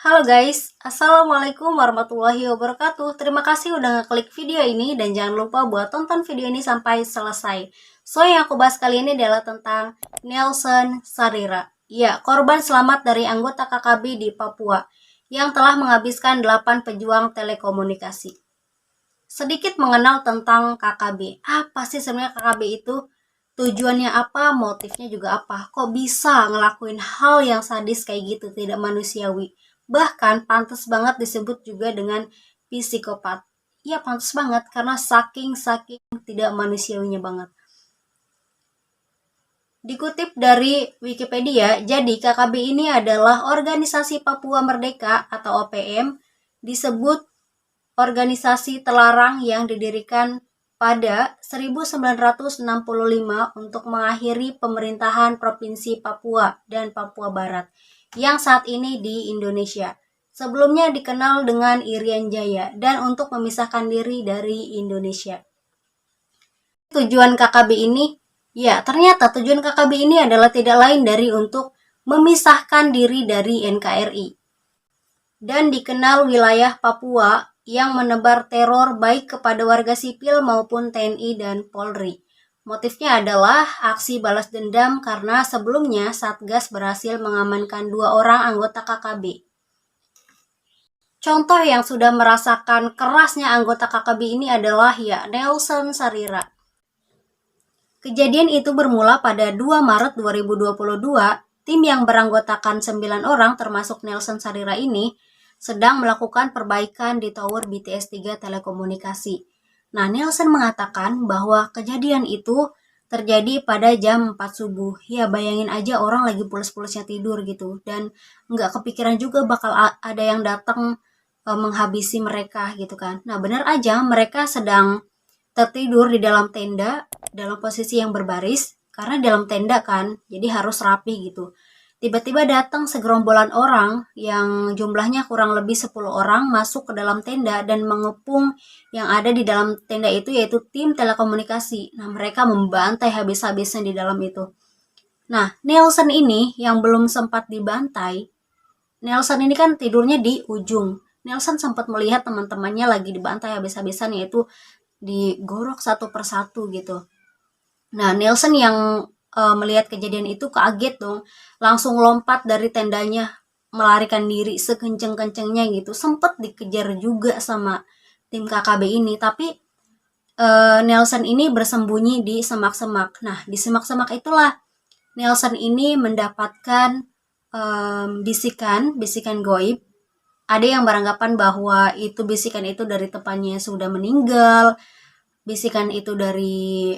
Halo guys, Assalamualaikum warahmatullahi wabarakatuh. Terima kasih udah ngeklik video ini dan jangan lupa buat tonton video ini sampai selesai. So, yang aku bahas kali ini adalah tentang Nelson Sarira. Ya, korban selamat dari anggota KKB di Papua yang telah menghabiskan 8 pejuang telekomunikasi. Sedikit mengenal tentang KKB. Apa sih sebenarnya KKB itu? Tujuannya apa? Motifnya juga apa? Kok bisa ngelakuin hal yang sadis kayak gitu, tidak manusiawi? Bahkan pantas banget disebut juga dengan psikopat. Iya pantas banget karena saking tidak manusiawinya banget. Dikutip dari Wikipedia, jadi KKB ini adalah Organisasi Papua Merdeka atau OPM, disebut organisasi terlarang yang didirikan pada 1965 untuk mengakhiri pemerintahan Provinsi Papua dan Papua Barat yang saat ini di Indonesia. Sebelumnya dikenal dengan Irian Jaya dan untuk memisahkan diri dari Indonesia. Tujuan KKB ini, ya ternyata tujuan KKB ini adalah tidak lain dari untuk memisahkan diri dari NKRI. Dan dikenal wilayah Papua yang menebar teror baik kepada warga sipil maupun TNI dan Polri. Motifnya adalah aksi balas dendam karena sebelumnya Satgas berhasil mengamankan 2 orang anggota KKB. Contoh yang sudah merasakan kerasnya anggota KKB ini adalah Nelson Sarira. Kejadian itu bermula pada 2 Maret 2022, tim yang beranggotakan 9 orang termasuk Nelson Sarira ini sedang melakukan perbaikan di tower BTS 3 telekomunikasi. Nah, Nelson mengatakan bahwa kejadian itu terjadi pada jam 4 subuh. Ya, bayangin aja orang lagi pules-pulesnya tidur gitu. Dan nggak kepikiran juga bakal ada yang datang menghabisi mereka gitu kan. Nah, benar aja mereka sedang tertidur di dalam tenda dalam posisi yang berbaris. Karena dalam tenda kan, jadi harus rapi gitu. Tiba-tiba datang segerombolan orang yang jumlahnya kurang lebih 10 orang masuk ke dalam tenda dan mengepung yang ada di dalam tenda itu yaitu tim telekomunikasi. Nah, mereka membantai habis-habisan di dalam itu. Nah, Nelson ini yang belum sempat dibantai, Nelson ini kan tidurnya di ujung. Nelson sempat melihat teman-temannya lagi dibantai habis-habisan yaitu digorok satu persatu gitu. Nah, Nelson yang melihat kejadian itu kaget dong, langsung lompat dari tendanya, melarikan diri sekenceng-kencengnya gitu. Sempet dikejar juga sama tim KKB ini, tapi Nelson ini bersembunyi di semak-semak. Nah, di semak-semak itulah Nelson ini mendapatkan bisikan goib. Ada yang beranggapan bahwa itu bisikan itu dari temannya sudah meninggal, bisikan itu dari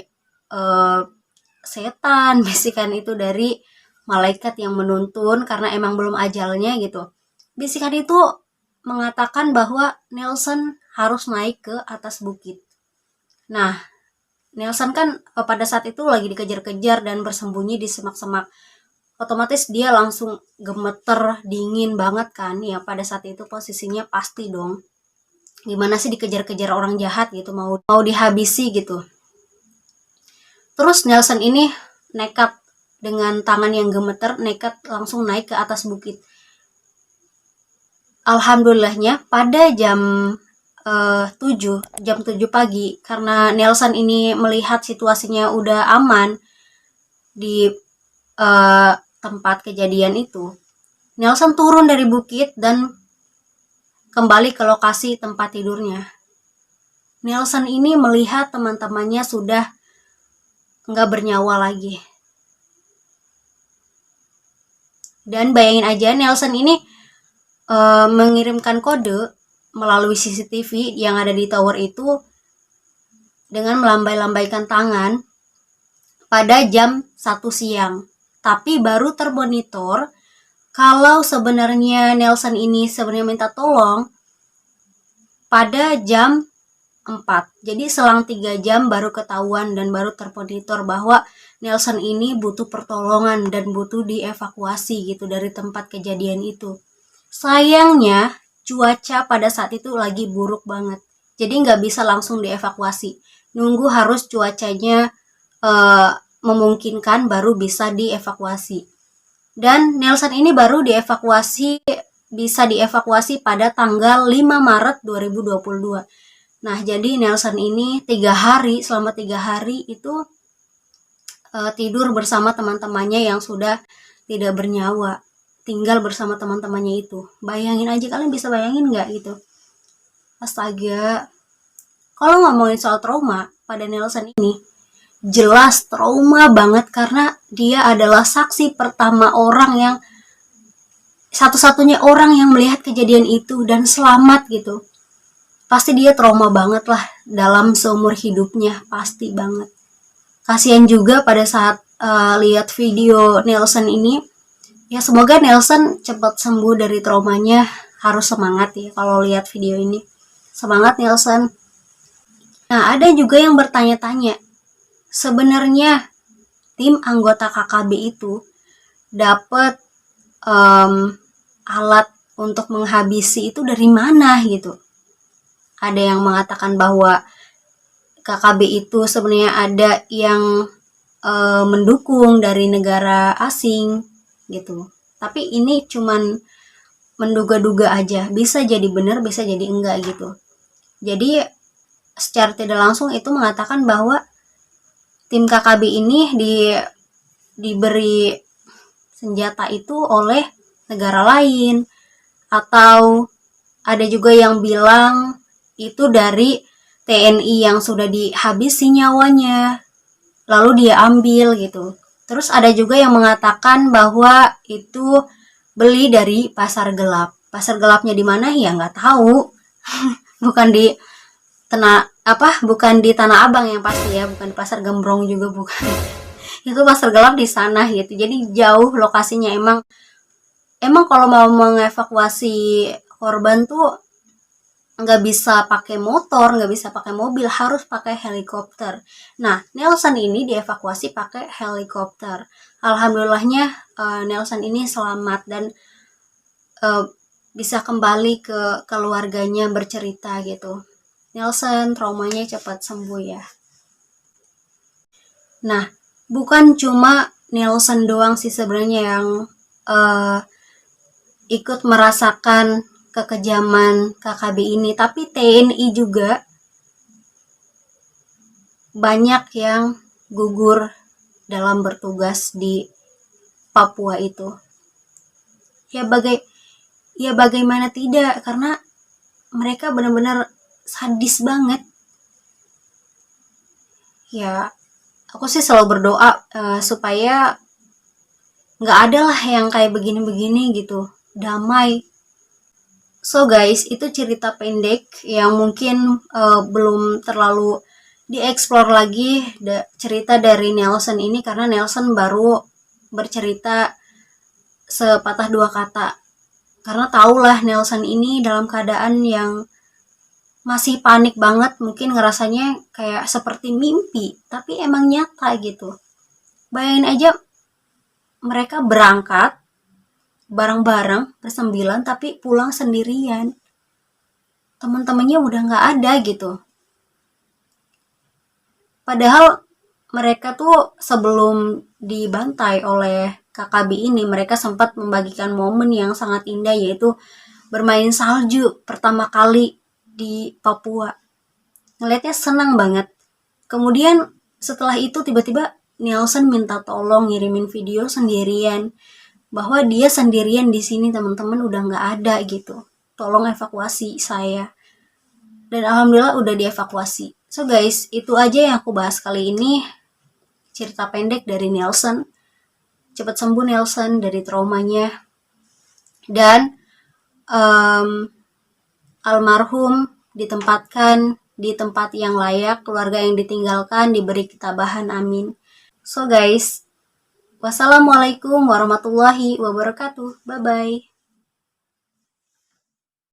setan, bisikan itu dari malaikat yang menuntun karena emang belum ajalnya gitu. Bisikan itu mengatakan bahwa Nelson harus naik ke atas bukit. Nah, Nelson kan pada saat itu lagi dikejar-kejar dan bersembunyi di semak-semak. Otomatis dia langsung gemeter, dingin banget kan. Ya pada saat itu posisinya pasti dong. Gimana sih dikejar-kejar orang jahat gitu, mau dihabisi gitu. Terus Nelson ini nekat dengan tangan yang gemeter, nekat langsung naik ke atas bukit. Alhamdulillahnya pada jam 7 pagi, karena Nelson ini melihat situasinya udah aman di tempat kejadian itu, Nelson turun dari bukit dan kembali ke lokasi tempat tidurnya. Nelson ini melihat teman-temannya sudah nggak bernyawa lagi. Dan bayangin aja Nelson ini mengirimkan kode melalui CCTV yang ada di tower itu dengan melambai-lambaikan tangan pada jam 1 siang. Tapi baru termonitor kalau sebenarnya Nelson ini sebenarnya minta tolong pada jam 4. Jadi selang 3 jam baru ketahuan dan baru termonitor bahwa Nelson ini butuh pertolongan dan butuh dievakuasi gitu dari tempat kejadian itu. Sayangnya cuaca pada saat itu lagi buruk banget. Jadi nggak bisa langsung dievakuasi. Nunggu harus cuacanya memungkinkan baru bisa dievakuasi. Dan Nelson ini baru dievakuasi bisa dievakuasi pada tanggal 5 Maret 2022. Nah, jadi Nelson ini selama 3 hari itu tidur bersama teman-temannya yang sudah tidak bernyawa, tinggal bersama teman-temannya itu. Bayangin aja, kalian bisa bayangin nggak gitu? Astaga. Kalau ngomongin soal trauma pada Nelson ini, jelas trauma banget karena dia adalah saksi pertama satu-satunya orang yang melihat kejadian itu dan selamat gitu. Pasti dia trauma banget lah dalam seumur hidupnya, pasti banget. Kasihan juga pada saat lihat video Nelson ini. Ya semoga Nelson cepat sembuh dari traumanya. Harus semangat ya kalau lihat video ini. Semangat Nelson. Nah, ada juga yang bertanya-tanya, sebenarnya tim anggota KKB itu dapat alat untuk menghabisi itu dari mana gitu. Ada yang mengatakan bahwa KKB itu sebenarnya ada yang mendukung dari negara asing gitu. Tapi ini cuman menduga-duga aja, bisa jadi benar, bisa jadi enggak gitu. Jadi secara tidak langsung itu mengatakan bahwa tim KKB ini diberi senjata itu oleh negara lain, atau ada juga yang bilang itu dari TNI yang sudah dihabisi nyawanya, lalu dia ambil gitu. Terus ada juga yang mengatakan bahwa itu beli dari pasar gelap. Pasar gelapnya di mana ya nggak tahu. bukan di bukan di Tanah Abang yang pasti ya, bukan di Pasar Gembrong juga bukan. Itu pasar gelap di sana gitu. Jadi jauh lokasinya. Emang kalau mau mengevakuasi korban tuh nggak bisa pakai motor, nggak bisa pakai mobil, harus pakai helikopter. Nah, Nelson ini dievakuasi pakai helikopter. Alhamdulillahnya Nelson ini selamat dan bisa kembali ke keluarganya bercerita gitu. Nelson traumanya cepat sembuh ya. Nah, bukan cuma Nelson doang sih sebenarnya yang ikut merasakan kekejaman KKB ini, tapi TNI juga banyak yang gugur dalam bertugas di Papua itu. Ya bagaimana tidak, karena mereka benar-benar sadis banget. Ya, aku sih selalu berdoa supaya nggak ada lah yang kayak begini-begini gitu, damai. So guys, itu cerita pendek yang mungkin belum terlalu dieksplor lagi cerita dari Nelson ini, karena Nelson baru bercerita sepatah dua kata. Karena tahulah Nelson ini dalam keadaan yang masih panik banget, mungkin ngerasanya kayak seperti mimpi, tapi emang nyata gitu. Bayangin aja mereka berangkat bareng-bareng bersembilan tapi pulang sendirian. Teman-temannya udah nggak ada gitu. Padahal mereka tuh sebelum dibantai oleh KKB ini, mereka sempat membagikan momen yang sangat indah, yaitu bermain salju pertama kali di Papua. Ngeliatnya senang banget. Kemudian setelah itu tiba-tiba Nelson minta tolong ngirimin video sendirian, bahwa dia sendirian di sini, teman-teman udah nggak ada gitu, tolong evakuasi saya. Dan alhamdulillah udah dievakuasi. So guys, itu aja yang aku bahas kali ini, cerita pendek dari Nelson. Cepat sembuh Nelson dari traumanya, dan almarhum ditempatkan di tempat yang layak, keluarga yang ditinggalkan diberi ketabahan, amin. So guys, wassalamualaikum warahmatullahi wabarakatuh. Bye-bye.